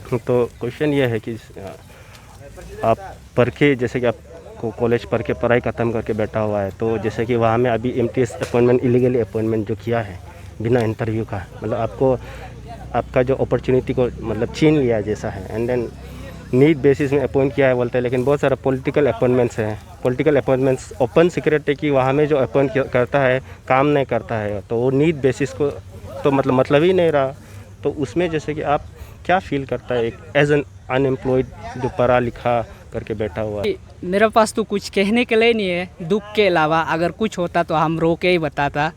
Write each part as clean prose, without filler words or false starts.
तो क्वेश्चन ये है कि आप पढ़ के, जैसे कि आप को कॉलेज पढ़ के पढ़ाई ख़त्म करके बैठा हुआ है, तो जैसे कि वहाँ में अभी एमटीएस अपॉइंटमेंट, इलीगली अपॉइंटमेंट जो किया है बिना इंटरव्यू का, मतलब आपको आपका जो अपॉर्चुनिटी को मतलब छीन लिया जैसा है। एंड देन नीड बेसिस में अपॉइंट किया है बोलते हैं, लेकिन बहुत सारा पॉलिटिकल अपॉइंटमेंट्स हैं। पॉलिटिकल अपॉइंटमेंट्स ओपन सीक्रेट है कि वहाँ में जो अपॉइंट करता है काम नहीं करता है, तो वो नीड बेसिस को तो मतलब ही नहीं रहा। तो उसमें जैसे कि आप क्या फील करता है एक एज एन अनएम्प्लॉयड जो पढ़ा लिखा करके बैठा हुआ है? मेरे पास तो कुछ कहने के लिए नहीं है दुख के अलावा। अगर कुछ होता तो हम रो के ही बताता।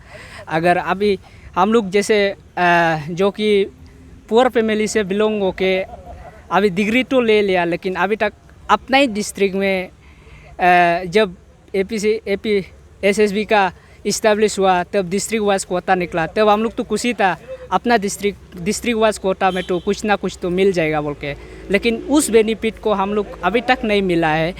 अगर अभी हम लोग जैसे जो कि पुअर फैमिली से बिलोंग होके अभी डिग्री तो ले लिया, लेकिन अभी तक अपना ही डिस्ट्रिक्ट में जब एपी एसएसबी का इस्टेब्लिश हुआ तब डिस्ट्रिक्ट वाइज कोटा निकला, तब हम लोग तो खुशी था अपना डिस्ट्रिक्ट वाइज कोटा में तो कुछ ना कुछ तो मिल जाएगा बोल के। लेकिन उस बेनिफिट को हम लोग अभी तक नहीं मिला है।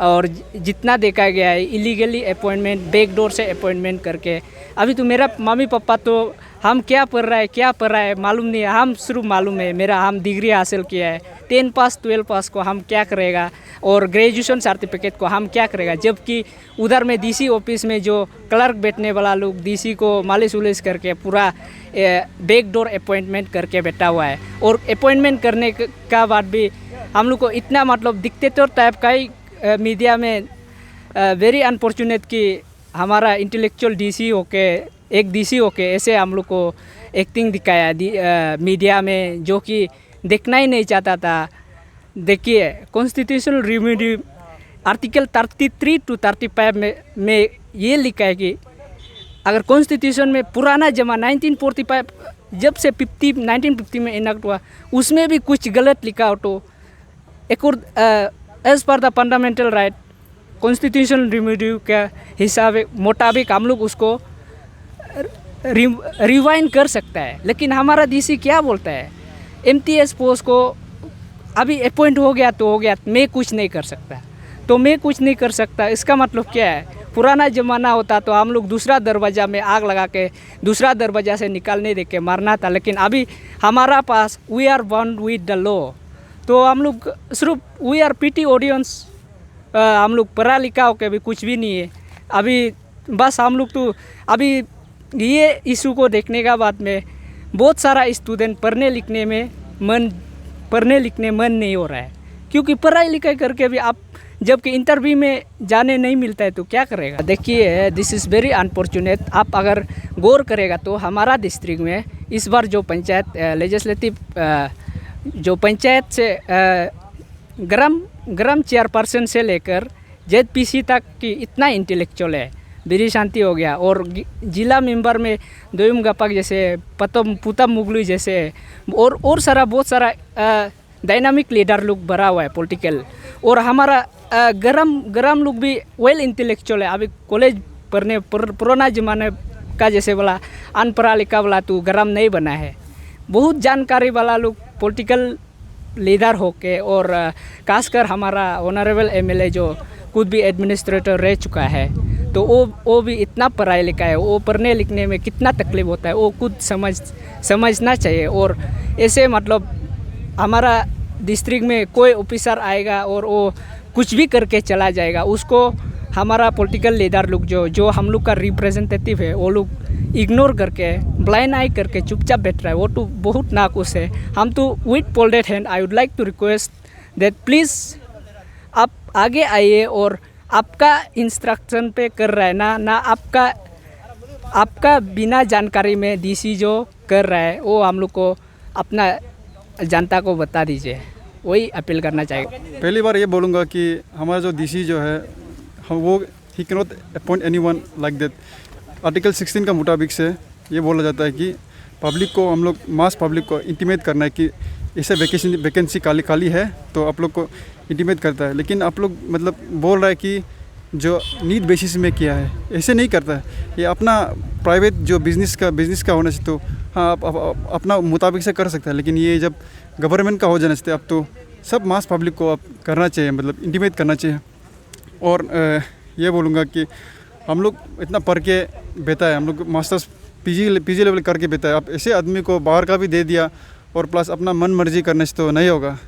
और जितना देखा गया है इलीगली अपॉइंटमेंट, बैकडोर से अपॉइंटमेंट करके। अभी तो मेरा मम्मी पापा तो हम क्या पढ़ रहा है मालूम नहीं है। हम सिर्फ मालूम है मेरा हम डिग्री हासिल किया है, 10 पास 12 पास को हम क्या करेगा और ग्रेजुएशन सर्टिफिकेट को हम क्या करेगा। जबकि उधर में डीसी ऑफिस में जो क्लर्क बैठने वाला लोग डीसी को मालिश उलिश करके पूरा बैकडोर अपॉइंटमेंट करके बैठा हुआ है। और अपॉइंटमेंट करने का बाद भी हम लोग को इतना मतलब डिक्टेटर टाइप का ही मीडिया में वेरी अनफॉर्चुनेट कि हमारा इंटेलेक्चुअल डीसी होके ऐसे हम लोग को एक्टिंग दिखाया मीडिया में, जो कि देखना ही नहीं चाहता था। देखिए कॉन्स्टिट्यूशनल रिव्यू आर्टिकल 33 to 35 में ये लिखा है कि अगर कॉन्स्टिट्यूशन में पुराना जमाना 1945 जब से 1950 में इनैक्ट हुआ उसमें भी कुछ गलत लिखा हो तो as per the fundamental right constitutional review के हिसाब मुताबिक हम लोग उसको रिवाइंड कर सकता है। लेकिन हमारा डीसी क्या बोलता है, एमटीएस पोस्ट को अभी अपॉइंट हो गया तो हो गया, मैं कुछ नहीं कर सकता। तो मैं कुछ नहीं कर सकता इसका मतलब क्या है? पुराना ज़माना होता तो हम लोग दूसरा दरवाज़ा में आग लगा के दूसरा दरवाज़ा से निकालने दे के मारना था। लेकिन अभी हमारा पास we are bound with the law, तो हम लोग सिर्फ वी आर पीटी ऑडियंस, हम लोग पढ़ा लिखा होकर भी कुछ भी नहीं है। अभी बस हम लोग तो अभी ये इशू को देखने का बाद में बहुत सारा स्टूडेंट पढ़ने लिखने मन नहीं हो रहा है, क्योंकि पढ़ाई लिखाई करके भी आप जबकि इंटरव्यू में जाने नहीं मिलता है तो क्या करेगा। देखिए दिस इज़ वेरी अनफॉर्चुनेट। आप अगर गौर करेगा तो हमारा डिस्ट्रिक्ट में इस बार जो पंचायत लेजिस्लेटिव जो पंचायत से ग्राम चेयरपर्सन से लेकर जेडपीसी तक की इतना इंटेलेक्चुअल है। बिरी शांति हो गया और जिला मेंबर में दोयम गपाक जैसे पुतम मुगलू जैसे और बहुत सारा डायनामिक लीडर लोग भरा हुआ है पॉलिटिकल। और हमारा गरम लोग भी वेल इंटेलेक्चुअल है। अभी कॉलेज पढ़ने पुराना ज़माने का जैसे वाला अनपढ़ा लिखा वाला तो गरम नहीं बना है। बहुत जानकारी वाला लोग पॉलिटिकल लीडर होके और खासकर हमारा ऑनरेबल एमएलए जो खुद भी एडमिनिस्ट्रेटर रह चुका है, तो वो भी इतना पढ़ाई लिखा है, वो पढ़ने लिखने में कितना तकलीफ होता है वो खुद समझना चाहिए। और ऐसे मतलब हमारा डिस्ट्रिक्ट में कोई ऑफिसर आएगा और वो कुछ भी करके चला जाएगा, उसको हमारा पॉलिटिकल लीडर लोग जो हम लोग का रिप्रेजेंटेटिव है वो लोग इग्नोर करके ब्लाइंड आई करके चुपचाप बैठ रहा है, वो तो बहुत नाखुश है। हम तो with folded hand I would like to request that please आप आगे आइए और आपका इंस्ट्रक्शन पे कर रहा है ना आपका बिना जानकारी में डीसी जो कर रहा है वो हम लोग को अपना जनता को बता दीजिए, वही अपील करना चाहिए। पहली बार ये बोलूँगा कि हमारा जो डीसी जो है वो ही can not appoint anyone like that. Article 16 का मुताबिक से ये बोला जाता है कि पब्लिक को हम लोग मास पब्लिक को इंटीमेट करना है कि ऐसे वैकेंसी खाली है तो आप लोग को इंटीमेट करता है। लेकिन आप लोग मतलब बोल रहा है कि जो नीड बेसिस में किया है, ऐसे नहीं करता है। ये अपना प्राइवेट जो बिज़नेस का होना चाहिए तो हाँ आप अपना मुताबिक से कर सकता है। लेकिन ये जब गवर्नमेंट का हो जाना चाहिए अब तो सब मास पब्लिक को आप करना चाहिए, मतलब इंटीमेट करना चाहिए। और ये बोलूँगा कि हम लोग इतना पढ़ के बेता है, हम लोग मास्टर्स पीजी लेवल करके बेता है। आप ऐसे आदमी को बाहर का भी दे दिया और प्लस अपना मन मर्जी करने से तो नहीं होगा।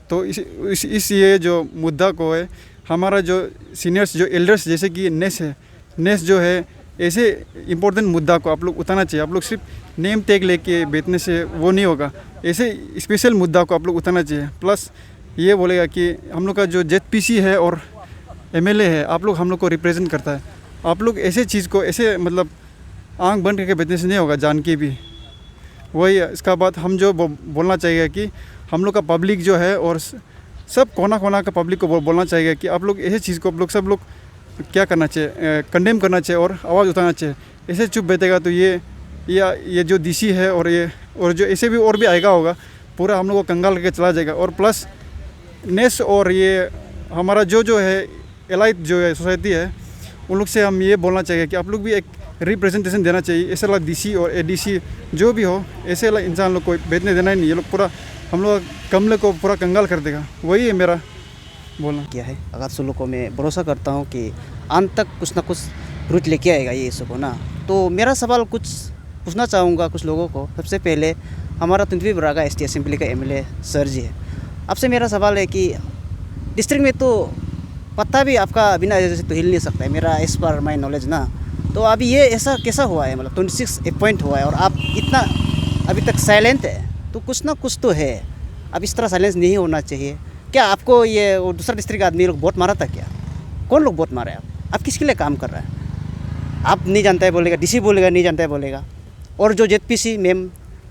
तो इस ये जो मुद्दा को है, हमारा जो सीनियर्स जो एल्डर्स जैसे कि नेस जो है, ऐसे इम्पोर्टेंट मुद्दा को आप लोग उठाना चाहिए। आप लोग सिर्फ नेम टैग लेके बेचने से वो नहीं होगा, ऐसे स्पेशल मुद्दा को आप लोग उठाना चाहिए। प्लस ये बोलेगा कि हम लोग का जो ZPC है और MLA है, आप लोग हम लोग को रिप्रेजेंट करता है। आप लोग ऐसे चीज़ को ऐसे मतलब आंख बंद करके बेचने से नहीं होगा, जान के भी वही। इसका बाद हम जो बोलना चाहिए कि हम लोग का पब्लिक जो है और सब कोना कोना का पब्लिक को बोलना चाहिए कि आप लोग ऐसे चीज़ को आप लोग सब लोग क्या करना चाहिए, कंडेम करना चाहिए और आवाज़ उठाना चाहिए। ऐसे चुप बैठेगा तो ये जो DC है और जो ऐसे भी और भी आएगा होगा, पूरा हम लोग को कंगाल करके चला जाएगा। और प्लस नेस और ये हमारा जो है एलाइट जो है सोसाइटी है, उन लोग से हम ये बोलना चाहिए कि आप लोग भी एक रिप्रेजेंटेशन देना चाहिए। ऐसे वाला DC और ADC जो भी हो, ऐसे वाला इंसान लोग को बैठने देना ही नहीं। ये लोग पूरा हम लोग कमले को पूरा कंगाल कर देगा। वही है मेरा बोलना। किया है अगासुलू को मैं भरोसा करता हूँ कि अंत तक कुछ ना कुछ रूट लेके आएगा ये इशू को ना। तो मेरा सवाल कुछ पूछना चाहूँगा कुछ लोगों को। सबसे पहले हमारा तुंतवी बरागा ST असेंबली का MLA सर जी है, आपसे मेरा सवाल है कि डिस्ट्रिक्ट में तो पत्ता भी आपका बिना एजेंसी से तो हिल नहीं सकता है, मेरा एज पर माई नॉलेज ना। तो अभी ये ऐसा कैसा हुआ है, मतलब 26 अपॉइंट हुआ है और आप इतना अभी तक साइलेंट है, तो कुछ ना कुछ तो है। अब इस तरह साइलेंस नहीं होना चाहिए। क्या आपको ये वो दूसरा डिस्ट्रिक्ट का आदमी लोग वोट मारा था क्या? कौन लोग वोट मारे? आप किसके लिए काम कर रहे हैं? आप नहीं जानता है बोलेगा, DC बोलेगा नहीं जानता है बोलेगा, और जो ZPC मैम,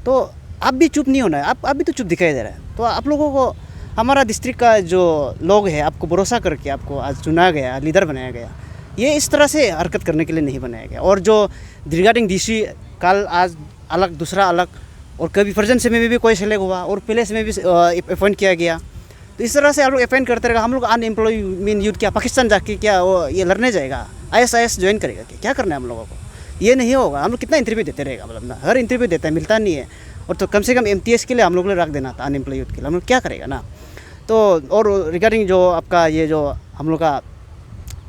तो आप भी चुप नहीं होना है। आप भी तो चुप दिखाई दे रहा है। तो आप लोगों को हमारा डिस्ट्रिक्ट का जो लोग है, आपको भरोसा करके आपको आज चुना गया, लीडर बनाया गया, ये इस तरह से हरकत करने के लिए नहीं बनाया गया। और जो रिगार्डिंग DC कल आज अलग दूसरा अलग, और कभी प्रेजेंट से में भी कोई सेलेक्ट हुआ और पहले से में भी अपॉइंट किया गया। तो इस तरह से आप लोग अपॉइंट करते रहेगा। हम लोग अनएम्प्लॉय मीन यूथ क्या पाकिस्तान जाके क्या वो ये लड़ने जाएगा, IS ज्वाइन करेगा क्या करना है हम लोगों को? ये नहीं होगा। हम लोग कितना इंटरव्यू देते रहेगा, मतलब ना हर इंटरव्यू देता है, मिलता नहीं है। और तो कम से कम MTS के लिए हम लोग ने रख देना था, अनएम्प्लॉय यूथ के लिए हम लोग क्या करेगा ना। तो और रिगार्डिंग जो आपका ये जो हम लोग का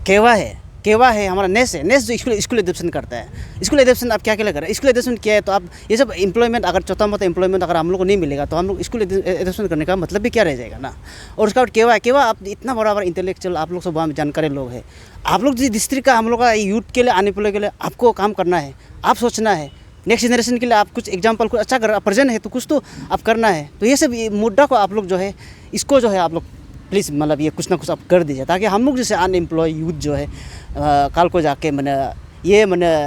केवा है हमारा नेस है, नेस जो स्कूल एडप्शन करता है। स्कूल एडप्शन आप क्या कर रहे हैं? स्कूल एडप्शन किया है तो आप ये सब एम्प्लॉयमेंट अगर छोटा मोटा एम्प्लॉयमेंट अगर हम लोग को नहीं मिलेगा तो हम लोग स्कूल एडप्शन करने का मतलब भी क्या रह जाएगा ना। और उसका बाद केवा आप इतना बड़ा इंटेलेक्चुअल, आप लोग सब वहाँ जानकारी लोग हैं। आप लोग जिस डिस्ट्रिक्ट का हम लोग का यूथ के लिए अनएम्प्लॉय के लिए आपको काम करना है, आप सोचना है नेक्स्ट जनरेशन के लिए। आप कुछ एग्जाम्पल कुछ अच्छा कर प्रेजेंट है तो कुछ तो आप करना है। तो ये सब मुद्दा को आप लोग जो है इसको जो है आप लोग प्लीज़ मतलब ये कुछ ना कुछ आप कर दीजिए, ताकि हम लोग जैसे अनएम्प्लॉय यूथ जो है कल को जाके मैंने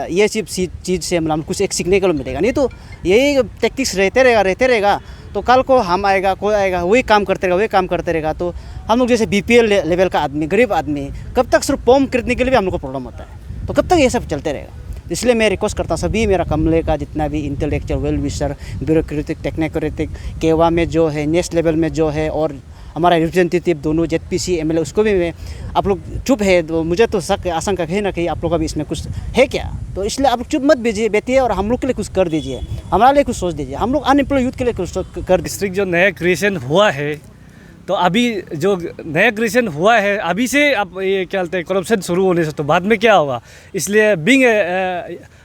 ये चीज़ से मतलब कुछ एक सीखने को मिलेगा। नहीं तो यही टेक्टिक्स रहते रहेगा तो कल को हम आएगा कोई आएगा वही काम करते रहेगा। तो हम लोग जैसे BPL लेवल का आदमी, गरीब आदमी, कब तक सिर्फ फॉर्म खरीदने के लिए भी हम लोग को प्रॉब्लम होता है। तो कब तक ये सब चलते रहेगा? इसलिए मैं रिक्वेस्ट करता हूँ सभी मेरा कमले का जितना भी intellectual well wisher, bureaucratic, technocratic, केवा में जो है, नेक्स्ट लेवल में जो है, और हमारा रिप्रेजेंटेटिव दोनों ZPC MLA उसको भी मैं आप लोग चुप है तो मुझे तो शक आशंका है ना कहीं आप लोग का भी इसमें कुछ है क्या। तो इसलिए आप लोग चुप मत बैठिए और हम लोग के लिए कुछ कर दीजिए, हमारे लिए कुछ सोच दीजिए। हम लोग अनएम्प्लॉय यूथ के लिए कुछ कर। डिस्ट्रिक्ट जो नया क्रिएशन हुआ है, तो अभी जो नया क्रिएशन हुआ है अभी से आप ये क्या कहते हैं करप्शन शुरू होने से तो बाद में क्या होगा। इसलिए बीइंग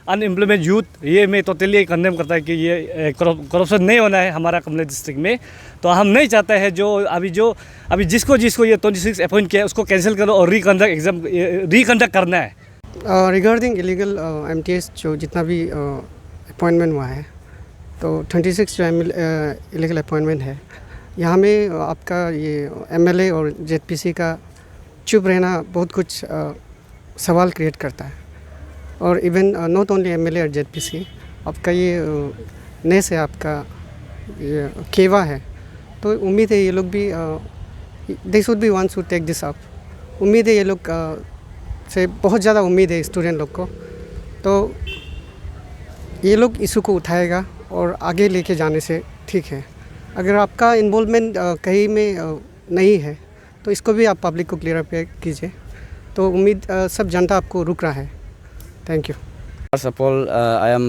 अनएम्प्लॉयमेंट यूथ, ये मैं टोटली कंडेम करता है कि ये करप्शन नहीं होना है हमारा कमले डिस्ट्रिक्ट में। तो हम नहीं चाहते हैं जो अभी जिसको ये 26 अपॉइंट किया है उसको कैंसिल करो और रिकंडक्ट करना है। रिगार्डिंग इलीगल MTS जो जितना भी अपॉइंटमेंट हुआ है, तो 26 जो इलीगल अपॉइंटमेंट है, यहाँ में आपका ये MLA और ZPC का चुप रहना बहुत कुछ सवाल क्रिएट करता है। और इवन नॉट ओनली MLA और ZPC, आपका ये नेस है, आपका ये केवा है, तो उम्मीद है ये लोग भी they should be wants to take this up. उम्मीद है ये लोग से बहुत ज़्यादा उम्मीद है स्टूडेंट लोग को, तो ये लोग इशू को उठाएगा और आगे लेके जाने से ठीक है। अगर आपका इन्वॉल्वमेंट कहीं में नहीं है तो इसको भी आप पब्लिक को क्लियर अप कीजिए। तो उम्मीद सब जनता आपको रुक रहा है। Thank you. First of all, I am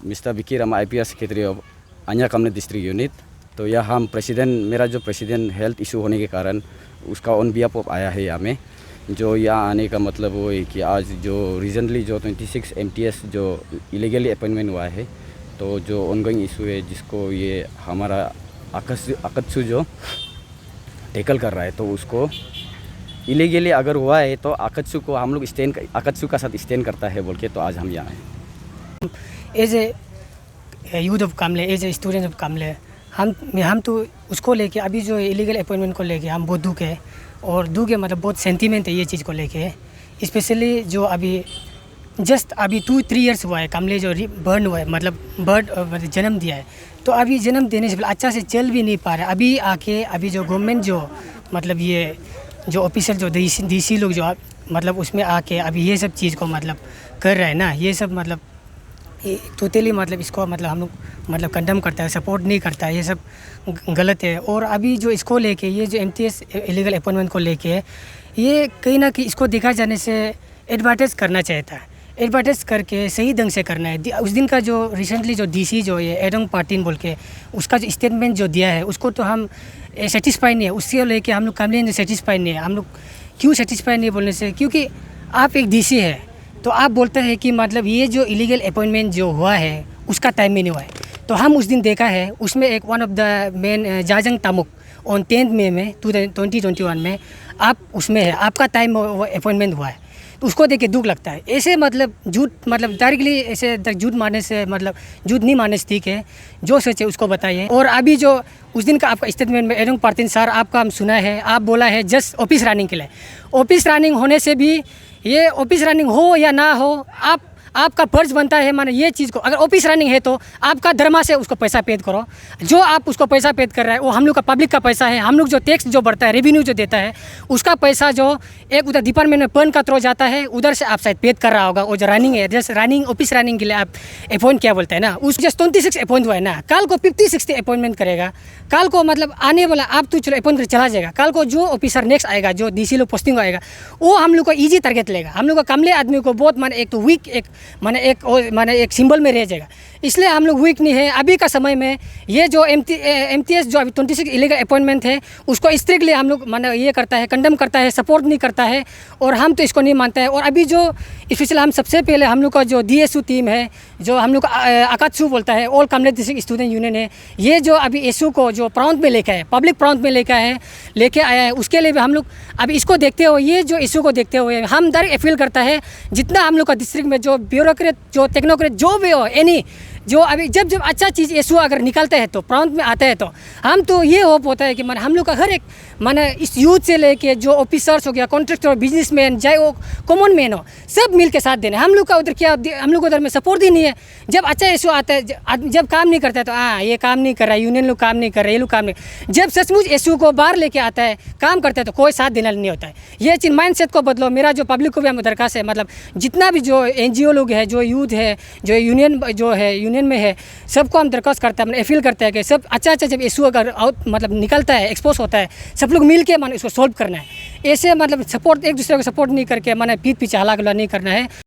Mr. Biki Rama, IPS Secretary of Anyar Kamle District Unit। तो यह हम मेरा जो प्रेसिडेंट हेल्थ इशू होने के कारण उसका ऑन बिहाफ ऑफ आया है यहाँ में। जो यहाँ आने का मतलब वो है कि आज जो रिसेंटली जो 26 MTS जो इलीगली अपॉइंटमेंट हुआ है, तो जो ऑनगोइंग इशू है जिसको ये हमारा अकत्सु जो टैकल कर रहा है, तो उसको इलीगली अगर हुआ है तो अकत्सु को हम लोग अकत्सु का साथ स्टैंड करता है बोल के, तो आज हम यहाँ हैं। As a youth of Kamle, as a student of Kamle, हम तो उसको लेके अभी जो इलीगल अपॉइंटमेंट को लेके हम बहुत दुख है, और दुख है मतलब बहुत सेंटीमेंट है ये चीज़ को लेके। स्पेशली जो अभी जस्ट अभी 2-3 ईयर्स हुआ है कामले जो बर्न हुआ है, मतलब जन्म दिया है, तो अभी जन्म देने से पहले अच्छा से चल भी नहीं पा रहा। अभी आके अभी जो गवर्नमेंट जो मतलब ये जो ऑफिसर जो डीसी लोग जो मतलब उसमें आके अभी ये सब चीज़ को मतलब कर रहा है ना, ये सब मतलब टोटली मतलब इसको मतलब हम लोग मतलब कंडेम करता है, सपोर्ट नहीं करता है, ये सब गलत है। और अभी जो इसको लेके ये जो MTS इलीगल अपॉइंटमेंट को लेके ये कहीं ना कहीं इसको देखा जाने से एडवर्टाइज करना चाहता है, एडवर्टाइज करके सही ढंग से करना है। उस दिन का जो रिसेंटली जो DC जो ये एडोंग पार्टिन बोल के उसका जो स्टेटमेंट जो दिया है उसको तो हम सेटिस्फाई नहीं है, उससे लेके हम लोग कामले सेटिस्फाई नहीं है। हम लोग क्यों सेटिस्फाई नहीं बोलने से, क्योंकि आप एक DC है तो आप बोलते हैं कि मतलब ये जो इलीगल अपॉइंटमेंट जो हुआ है उसका टाइम में नहीं हुआ है। तो हम उस दिन देखा है उसमें एक वन ऑफ द मेन जाजंग तामुक ऑन 10 मई में 2021 में आप उसमें है, आपका टाइम अपॉइंटमेंट हुआ है, तो उसको देख के दुख लगता है। ऐसे मतलब झूठ मतलब डायरेक्टली ऐसे झूठ मारने से मतलब झूठ नहीं मारने से ठीक है, जो सच है उसको बताइए। और अभी जो उस दिन का आपका स्टेटमेंट में एडोंग पार्टिन सर आपका हम सुना है, आप बोला है जस्ट ऑफिस रनिंग के लिए। ऑफिस रनिंग होने से भी ये ऑफिस रनिंग हो या ना हो, आपका फर्ज बनता है माने ये चीज़ को, अगर ऑफिस रनिंग है तो आपका धर्मा से उसको पैसा पेड करो। जो आप उसको पैसा पेड कर रहा है वो हम लोग का पब्लिक का पैसा है, हम लोग जो टैक्स जो बढ़ता है, रेवेन्यू जो देता है, उसका पैसा जो एक उधर डिपार्टमेंट में पन का थ्रो जाता है, उधर से आप शायद पेड कर रहा होगा। वो जो रनिंग है, जस्ट रनिंग ऑफिस रनिंग के लिए आप अपॉइंट क्या बोलते हैं ना, उस जस्ट 26 अपॉइंट हुआ है ना, कल को 50-60 अपॉइंटमेंट करेगा, कल को मतलब आने वाला आप तो चलो अपॉइंट कर चला जाएगा, कल को जो ऑफिसर नेक्स्ट आएगा, जो DC लोग पोस्टिंग आएगा, वो हम लोग को ईजी टारगेट लेगा। हम लोग का कमले आदमी को बहुत माने एक तो वीक माने एक सिंबल में रह जाएगा। इसलिए हम लोग वीक नहीं है। अभी का समय में ये जो MTS जो अभी 26 इलीगल अपॉइंटमेंट है उसको स्ट्रिक्टली हम लोग माने ये करता है, कंडेम करता है, सपोर्ट नहीं करता है, और हम तो इसको नहीं मानता है। और अभी जो स्पेशल हम सबसे पहले हम लोग का जो DSU टीम है, जो हम लोग का अकात्सु बोलता है, ऑल कामले डिस्ट्रिक्ट स्टूडेंट यूनियन है, ये जो अभी इशू को जो प्राउंड में लेकर है, पब्लिक प्राउंड में लेके आया है, उसके लिए भी हम लोग अभी इसको देखते हुए, ये जो इशू को देखते हुए हम डायरेक्ट अपील करता है जितना हम लोग का डिस्ट्रिक्ट में जो ब्यूरोक्रेट जो टेक्नोक्रेट जो भी हो एनी जो अभी जब अच्छा चीज़ इशू अगर निकलता है तो प्राउंड में आता है, तो हम तो ये होप होता है कि माने हम लोग का हर एक माने इस यूथ से लेके जो ऑफिसर्स हो गया, कॉन्ट्रैक्टर, बिजनेसमैन, चाहे वो कॉमन मैन हो, सब मिल के साथ देने। हम लोग का उधर क्या, हम लोग उधर में सपोर्ट ही नहीं है। जब अच्छा इशू आता है, जब काम नहीं करता है तो ये काम नहीं कर रहा है, यूनियन लोग काम नहीं कर रहे, ये लोग काम नहीं। जब सचमुच इशू को बाहर लेके आता है, काम करता है, तो कोई साथ देना नहीं होता है। ये चीज़ माइंडसेट को बदलो। मेरा जो पब्लिक को भी हम दरखास्त है, मतलब जितना भी जो NGO लोग है, जो यूथ है, जो यूनियन में है, सबको हम दरखास्त करते हैं, अपील करते हैं कि सब अच्छा जब इशू अगर मतलब निकलता है, एक्सपोज होता है, सब लोग मिल के माने इसको सॉल्व करना है। ऐसे मतलब सपोर्ट एक दूसरे को सपोर्ट नहीं करके माने पीठ पीछे हल्ला गुल्ला नहीं करना है।